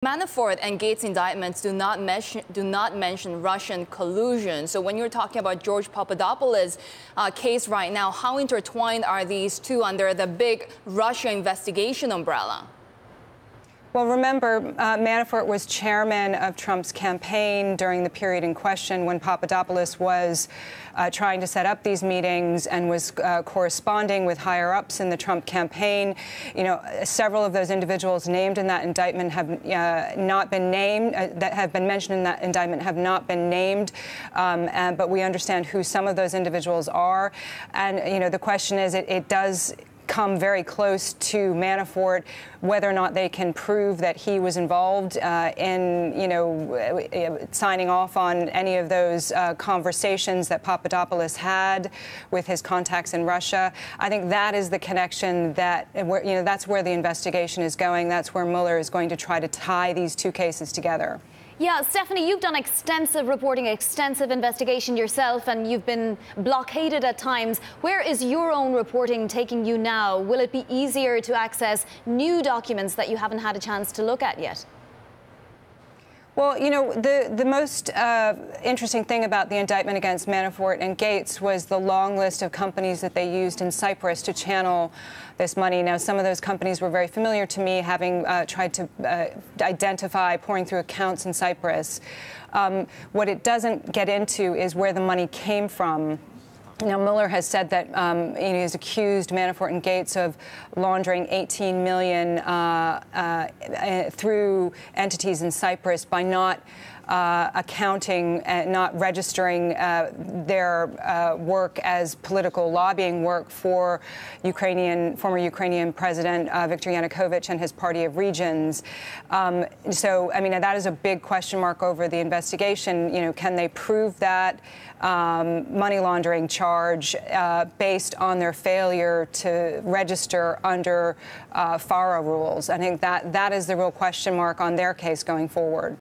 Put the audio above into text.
Manafort and Gates indictments do not mention Russian collusion. So when you're talking about George Papadopoulos' case right now, how intertwined are these two under the big Russia investigation umbrella? Well, remember, Manafort was chairman of Trump's campaign during the period in question when Papadopoulos was trying to set up these meetings and was corresponding with higher-ups in the Trump campaign. You know, several of those individuals named in that indictment have not been named, that have been mentioned in that indictment have not been named, but we understand who some of those individuals are. And, you know, the question is, it does come very close to Manafort, whether or not they can prove that he was involved in, you know, signing off on any of those conversations that Papadopoulos had with his contacts in Russia. I think that is the connection that, you know, that's where the investigation is going. That's where Mueller is going to try to tie these two cases together. Yeah, Stephanie, you've done extensive reporting, extensive investigation yourself, and you've been blockaded at times. Where is your own reporting taking you now? Will it be easier to access new documents that you haven't had a chance to look at yet? Well, you know, the most interesting thing about the indictment against Manafort and Gates was the long list of companies that they used in Cyprus to channel this money. Now, some of those companies were very familiar to me, having tried to identify pouring through accounts in Cyprus. What it doesn't get into is where the money came from. Now, Mueller has said that he has accused Manafort and Gates of laundering $18 million through entities in Cyprus by not accounting and not registering their work as political lobbying work for former Ukrainian President Viktor Yanukovych and his Party of Regions. So, I mean, that is a big question mark over the investigation. You know, can they prove that money laundering charge based on their failure to register under FARA rules? I think that is the real question mark on their case going forward.